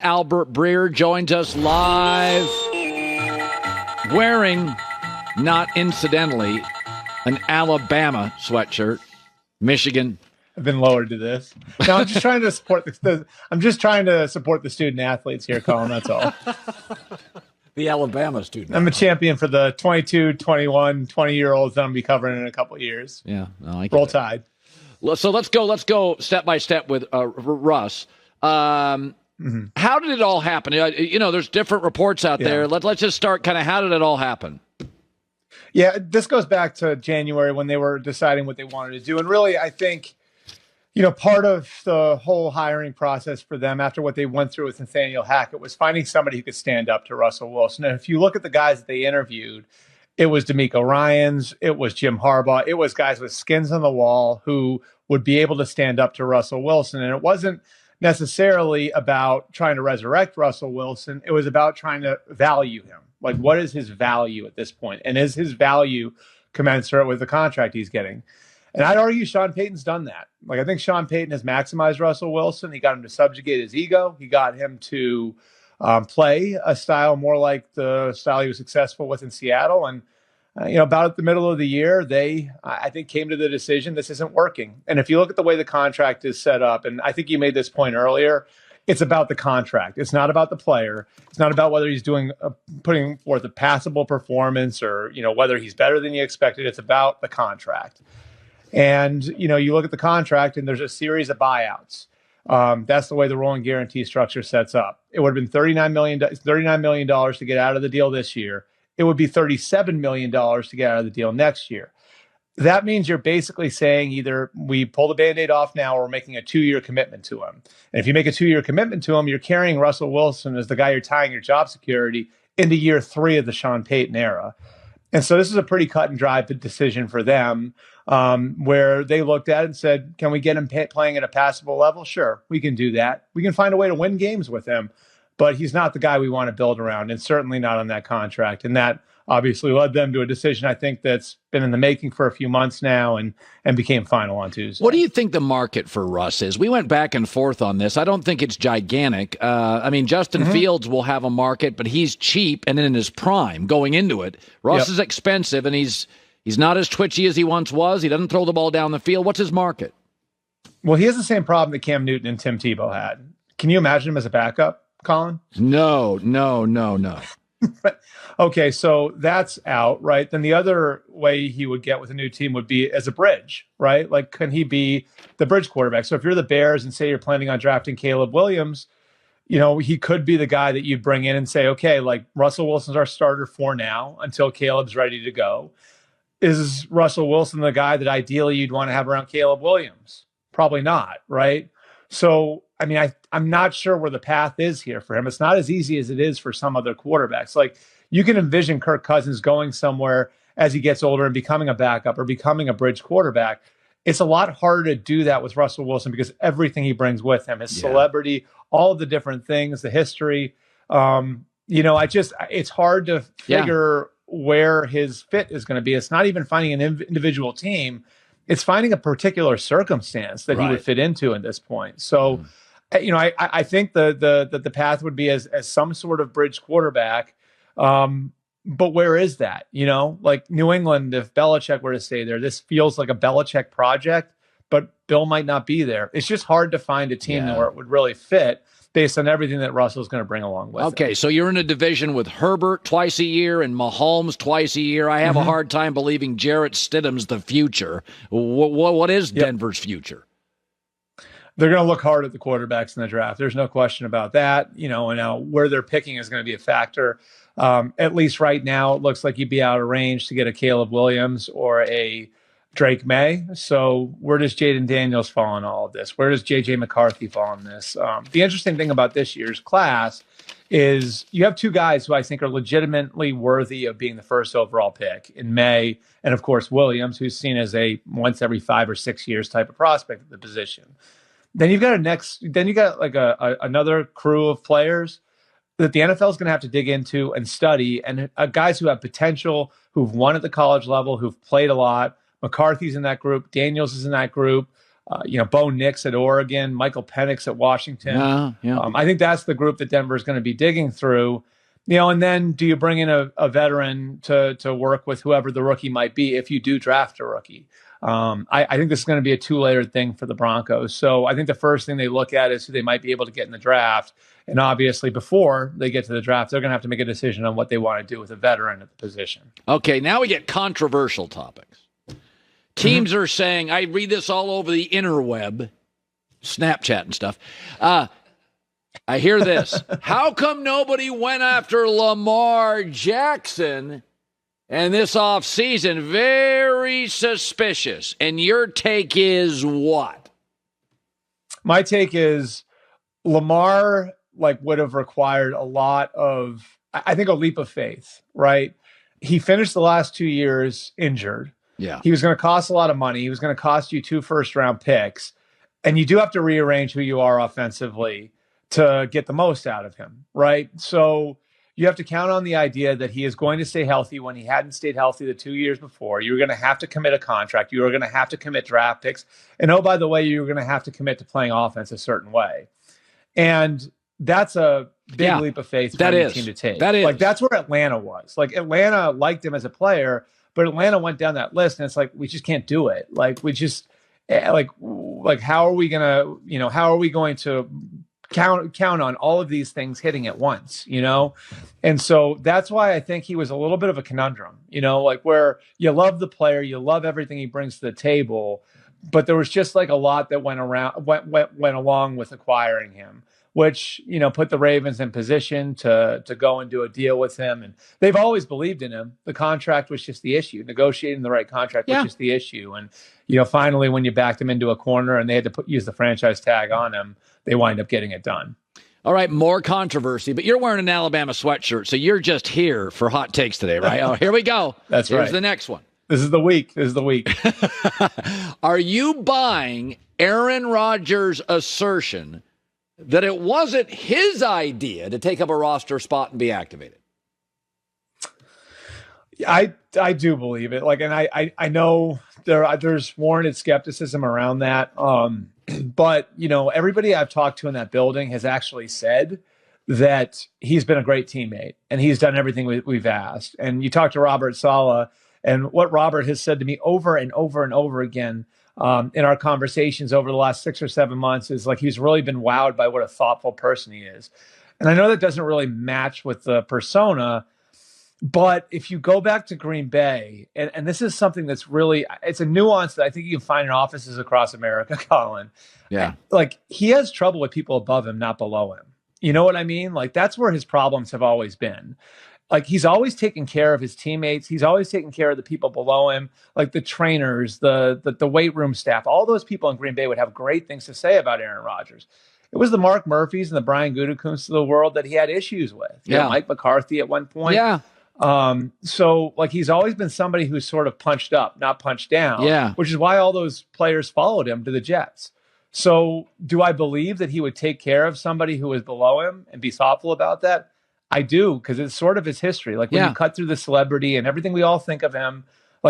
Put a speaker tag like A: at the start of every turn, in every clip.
A: Albert Breer joins us live, wearing, not incidentally, an Alabama sweatshirt. Michigan.
B: I've been lowered to this. No, I'm just trying to support the student athletes here, Colin. That's all.
A: The Alabama student.
B: I'm a champion for the 22, 21, 20-year-olds that I'm going to be covering in a couple of years.
A: Yeah. No,
B: Roll Tide.
A: So let's go step by step with Russ. How did it all happen? There's different reports out there. Let's just start kind of how did it all happen?
B: Yeah, this goes back to January when they were deciding what they wanted to do. And really, I think, part of the whole hiring process for them after what they went through with Nathaniel Hackett was finding somebody who could stand up to Russell Wilson. And if you look at the guys that they interviewed, it was DeMeco Ryans, it was Jim Harbaugh, it was guys with skins on the wall who would be able to stand up to Russell Wilson. And it wasn't necessarily about trying to resurrect Russell Wilson. It was about trying to value him. Like, what is his value at this point? And is his value commensurate with the contract he's getting? And I'd argue Sean Payton's done that. Like, I think Sean Payton has maximized Russell Wilson. He got him to subjugate his ego. He got him to play a style more like the style he was successful with in Seattle. And, about the middle of the year, I think, came to the decision this isn't working. And if you look at the way the contract is set up, and I think you made this point earlier, it's about the contract. It's not about the player. It's not about whether he's putting forth a passable performance or, whether he's better than you expected. It's about the contract. And, you look at the contract and there's a series of buyouts. That's the way the rolling guarantee structure sets up. It would have been $39 million to get out of the deal this year. It would be $37 million to get out of the deal next year. That means you're basically saying either we pull the Band-Aid off now or we're making a 2-year commitment to him. And if you make a 2-year commitment to him, you're carrying Russell Wilson as the guy you're tying your job security into year 3 of the Sean Payton era. And so this is a pretty cut and dry decision for them, where they looked at it and said, can we get him playing at a passable level? Sure, we can do that. We can find a way to win games with him. But he's not the guy we want to build around, and certainly not on that contract. And that obviously led them to a decision, I think, that's been in the making for a few months now and became final on Tuesday.
A: What do you think the market for Russ is? We went back and forth on this. I don't think it's gigantic. Justin Fields will have a market, but he's cheap and in his prime going into it. Russ is expensive, and he's not as twitchy as he once was. He doesn't throw the ball down the field. What's his market?
B: Well, he has the same problem that Cam Newton and Tim Tebow had. Can you imagine him as a backup, Colin?
A: No.
B: Okay, so that's out, right? Then the other way he would get with a new team would be as a bridge, right? Like, can he be the bridge quarterback? So if you're the Bears and say you're planning on drafting Caleb Williams, he could be the guy that you'd bring in and say, okay, like Russell Wilson's our starter for now until Caleb's ready to go. Is Russell Wilson the guy that ideally you'd want to have around Caleb Williams? Probably not, right? So, I'm not sure where the path is here for him. It's not as easy as it is for some other quarterbacks. Like, you can envision Kirk Cousins going somewhere as he gets older and becoming a backup or becoming a bridge quarterback. It's a lot harder to do that with Russell Wilson because everything he brings with him, his celebrity, all of the different things, the history. It's hard to figure where his fit is going to be. It's not even finding an individual team. It's finding a particular circumstance that he would fit into at this point. So, I think the path would be as some sort of bridge quarterback. But where is that? Like New England, if Belichick were to stay there, this feels like a Belichick project, but Bill might not be there. It's just hard to find a team where it would really fit based on everything that Russell's going to bring along with him.
A: Okay, so you're in a division with Herbert twice a year and Mahomes twice a year. I have a hard time believing Jarrett Stidham's the future. What is Denver's future?
B: They're going to look hard at the quarterbacks in the draft. There's no question about that. And now where they're picking is going to be a factor. At least right now, it looks like you'd be out of range to get a Caleb Williams or a Drake May. So where does Jaden Daniels fall in all of this? Where does J.J. McCarthy fall in this? The interesting thing about this year's class is you have two guys who I think are legitimately worthy of being the first overall pick in May. And, of course, Williams, who's seen as a once every 5 or 6 years type of prospect at the position. Then you've got another crew of players that the NFL is going to have to dig into and study, and guys who have potential, who've won at the college level, who've played a lot. McCarthy's in that group. Daniels is in that group. Bo Nix at Oregon, Michael Penix at Washington.
A: Yeah.
B: I think that's the group that Denver is going to be digging through. And then do you bring in a veteran to work with whoever the rookie might be if you do draft a rookie? I think this is going to be a two-layered thing for the Broncos. So I think the first thing they look at is who they might be able to get in the draft. And obviously, before they get to the draft, they're going to have to make a decision on what they want to do with a veteran at the position.
A: Okay, now we get controversial topics. Teams are saying, I read this all over the interweb, Snapchat and stuff. I hear this. How come nobody went after Lamar Jackson and this offseason? Very suspicious. And your take is what?
B: My take is Lamar would have required a lot of, I think, a leap of faith, right? He finished the last 2 years injured.
A: Yeah.
B: He was going to cost a lot of money. He was going to cost you 2 first-round picks. And you do have to rearrange who you are offensively to get the most out of him, right? So you have to count on the idea that he is going to stay healthy when he hadn't stayed healthy the 2 years before. You're going to have to commit a contract. You are going to have to commit draft picks. And oh, by the way, you're going to have to commit to playing offense a certain way. And that's a big leap of faith for any team to take.
A: That is.
B: That's where Atlanta was. Atlanta liked him as a player, but Atlanta went down that list, and it's we just can't do it. We just how are we going to count on all of these things hitting at once, And so that's why I think he was a little bit of a conundrum, where you love the player, you love everything he brings to the table, but there was just a lot that went along with acquiring him, which, put the Ravens in position to go and do a deal with him. And they've always believed in him. The contract was just the issue. Negotiating the right contract was just the issue. And, finally, when you backed him into a corner and they had to use the franchise tag on him, they wind up getting it done.
A: All right, more controversy, but you're wearing an Alabama sweatshirt, so you're just here for hot takes today, right? Oh, here we go.
B: That's right.
A: Here's the next one.
B: This is the week.
A: Are you buying Aaron Rodgers' assertion that it wasn't his idea to take up a roster spot and be activated?
B: I do believe it. And I know there's warranted skepticism around that. But everybody I've talked to in that building has actually said that he's been a great teammate and he's done everything we've asked. And you talk to Robert Saleh, and what Robert has said to me over and over and over again in our conversations over the last 6 or 7 months is he's really been wowed by what a thoughtful person he is. And I know that doesn't really match with the persona, but if you go back to Green Bay, and this is something that's really, it's a nuance that I think you can find in offices across America, Colin.
A: Yeah.
B: He has trouble with people above him, not below him. You know what I mean? That's where his problems have always been. He's always taking care of his teammates. He's always taking care of the people below him, the trainers, the weight room staff. All those people in Green Bay would have great things to say about Aaron Rodgers. It was the Mark Murphys and the Brian Gutekunst of the world that he had issues with. Mike McCarthy at one point.
A: Yeah.
B: So he's always been somebody who's sort of punched up, not punched down.
A: Yeah.
B: Which is why all those players followed him to the Jets. So do I believe that he would take care of somebody who is below him and be thoughtful about that? I do, because it's sort of his history. When you cut through the celebrity and everything we all think of him,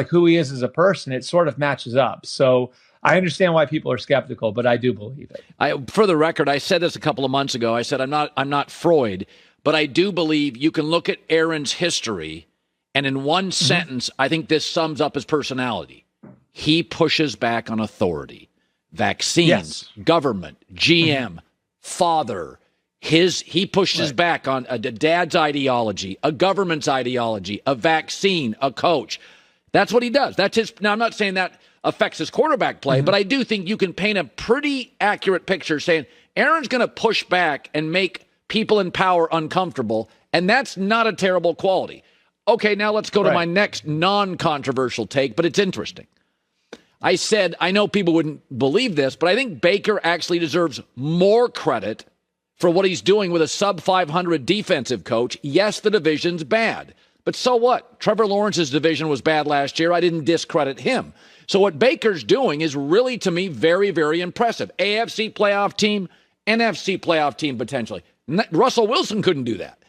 B: who he is as a person, it sort of matches up. So I understand why people are skeptical, but I do believe it.
A: For the record, I said this a couple of months ago. I said I'm not Freud, but I do believe you can look at Aaron's history, and in one sentence, I think this sums up his personality. He pushes back on authority, vaccines, government, GM, father. He pushes back on a dad's ideology, a government's ideology, a vaccine, a coach. That's what he does. That's his. Now, I'm not saying that affects his quarterback play, but I do think you can paint a pretty accurate picture saying Aaron's going to push back and make people in power uncomfortable, and that's not a terrible quality. Okay, now let's go to my next non-controversial take, but it's interesting. I said, I know people wouldn't believe this, but I think Baker actually deserves more credit for what he's doing with a sub-500 defensive coach. Yes, the division's bad, but so what? Trevor Lawrence's division was bad last year. I didn't discredit him. So what Baker's doing is really, to me, very, very impressive. AFC playoff team, NFC playoff team potentially. Russell Wilson couldn't do that.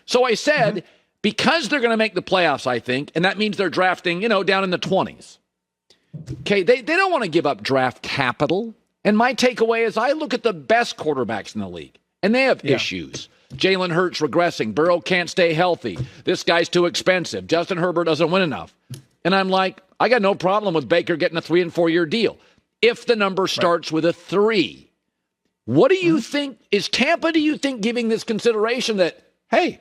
A: So I said, because they're going to make the playoffs, I think, and that means they're drafting, down in the 20s. Okay, they don't want to give up draft capital. And my takeaway is I look at the best quarterbacks in the league, and they have issues. Jalen Hurts regressing. Burrow can't stay healthy. This guy's too expensive. Justin Herbert doesn't win enough. And I'm like, I got no problem with Baker getting a 3 and 4 year deal if the number starts with a 3. What do you think? Is Tampa, do you think, giving this consideration that, hey,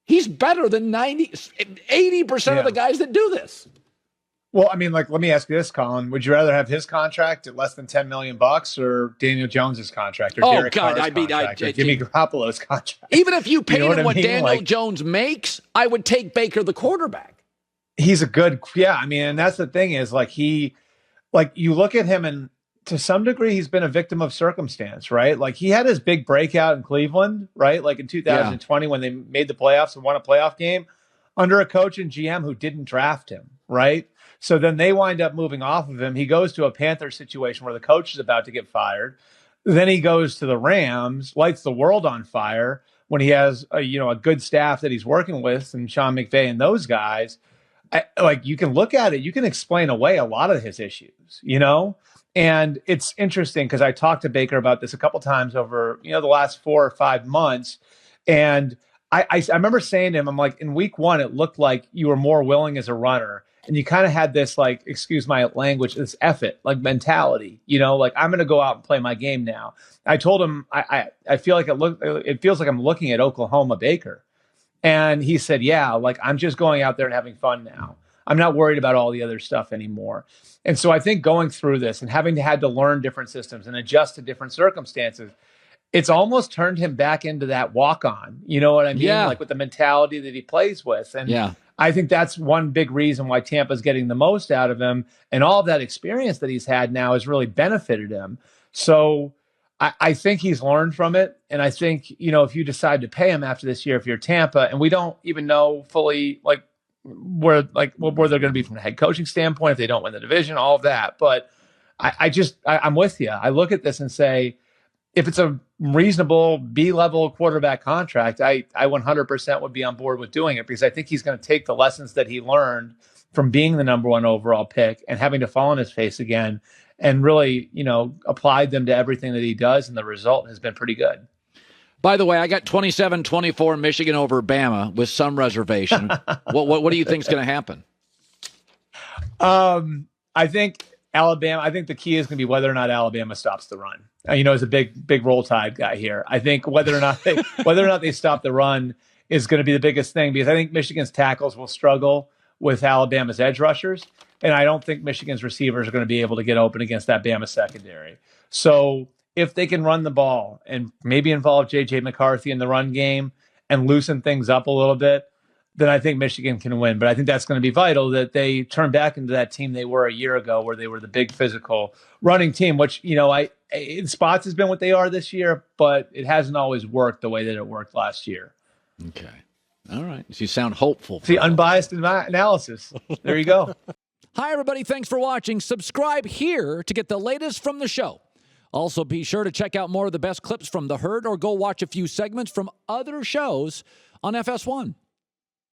A: he's better than 80% of the guys that do this?
B: Well, I mean, like, let me ask you this, Colin. Would you rather have his contract at less than $10 million or Daniel Jones's contract or Derek Carr's contract or Jimmy Garoppolo's contract?
A: Even if you paid him what Daniel Jones makes, I would take Baker the quarterback.
B: He's a good, I mean, and that's the thing is, like, you look at him and to some degree, he's been a victim of circumstance, right? Like, he had his big breakout in Cleveland, right? Like in 2020 when they made the playoffs and won a playoff game under a coach and GM who didn't draft him, right? So then they wind up moving off of him. He goes to a Panther situation where the coach is about to get fired. Then he goes to the Rams, lights the world on fire when he has a good staff that he's working with and Sean McVay and those guys. You can look at it, you can explain away a lot of his issues, And it's interesting because I talked to Baker about this a couple times over, the last 4 or 5 months. And I remember saying to him, I'm like, in week 1, it looked like you were more willing as a runner. And you kind of had this, like, excuse my language, this effort, like mentality, like, I'm going to go out and play my game now. I told him, I feel like it feels like I'm looking at Oklahoma Baker. And he said, yeah, like, I'm just going out there and having fun now. I'm not worried about all the other stuff anymore. And so I think going through this and having had to learn different systems and adjust to different circumstances, it's almost turned him back into that walk-on. You know what I mean?
A: Yeah.
B: Like with the mentality that he plays with. And I think that's one big reason why Tampa's getting the most out of him. And all of that experience that he's had now has really benefited him. So I think he's learned from it. And I think, if you decide to pay him after this year, if you're Tampa, and we don't even know fully where they're going to be from a head coaching standpoint, if they don't win the division, all of that. But I'm with you. I look at this and say, if it's a reasonable B-level quarterback contract, I 100% would be on board with doing it because I think he's going to take the lessons that he learned from being the number 1 overall pick and having to fall on his face again and really, applied them to everything that he does, and the result has been pretty good.
A: By the way, I got 27-24 Michigan over Bama with some reservation. What do you think is going to happen?
B: I think Alabama. I think the key is going to be whether or not Alabama stops the run. As a big Roll Tide guy here, I think whether or not they stop the run is going to be the biggest thing because I think Michigan's tackles will struggle with Alabama's edge rushers, and I don't think Michigan's receivers are going to be able to get open against that Bama secondary. So if they can run the ball and maybe involve J.J. McCarthy in the run game and loosen things up a little bit, then I think Michigan can win. But I think that's going to be vital that they turn back into that team they were a year ago where they were the big physical running team, which, in spots has been what they are this year, but it hasn't always worked the way that it worked last year.
A: Okay. All right. So you sound hopeful.
B: See, unbiased analysis. There you go.
A: Hi, everybody. Thanks for watching. Subscribe here to get the latest from the show. Also, be sure to check out more of the best clips from The Herd or go watch a few segments from other shows on FS1.